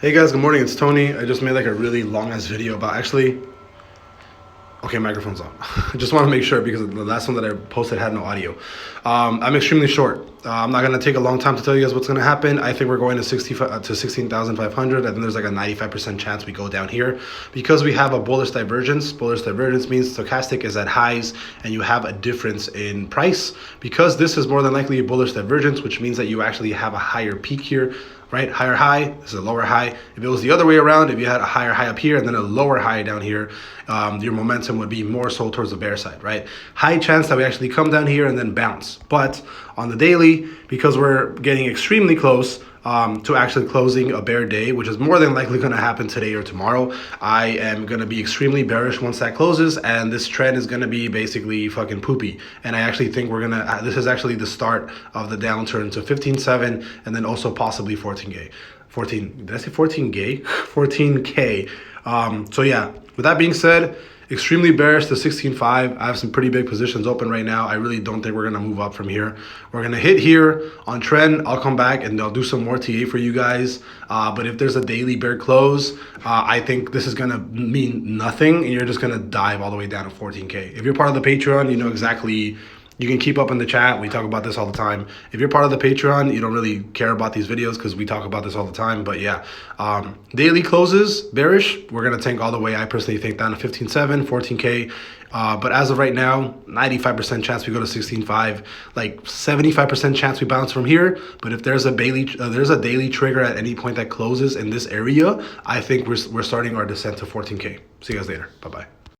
Hey guys, good morning. It's Tony. I just made like a really long ass video about okay, microphone's on. I just want to make sure because the last one that I posted had no audio. I'm extremely short. I'm not going to take a long time to tell you guys what's going to happen. I think we're going to 16,500. I think there's like a 95% chance we go down here because we have a bullish divergence. Bullish divergence means stochastic is at highs and you have a difference in price. Because this is more than likely a bullish divergence, which means that you actually have a higher peak here, right? Higher high, this is a lower high. If it was the other way around, if you had a higher high up here and then a lower high down here, your momentum would be more so towards the bear side, right? High chance that we actually come down here and then bounce. But on the daily, because we're getting extremely close to actually closing a bear day, which is more than likely going to happen today or tomorrow, I am going to be extremely bearish once that closes, and this trend is going to be basically fucking poopy. And I actually think we're going to, this is actually the start of the downturn to 15.7 and then also possibly 14K. 14, did I say 14K? 14K. So yeah, with that being said, extremely bearish to 16.5. I have some pretty big positions open right now. I really don't think we're going to move up from here. We're going to hit here on trend. I'll come back and I'll do some more TA for you guys. But if there's a daily bear close, I think this is going to mean nothing and you're just going to dive all the way down to 14K. If you're part of the Patreon, you know exactly. You can keep up in the chat. We talk about this all the time. If you're part of the Patreon, you don't really care about these videos because we talk about this all the time. But yeah, daily closes, bearish. We're going to tank all the way, I personally think, down to 15.7, 14K. But as of right now, 95% chance we go to 16.5, like 75% chance we bounce from here. But if there's a daily trigger at any point that closes in this area, I think we're starting our descent to 14K. See you guys later. Bye-bye.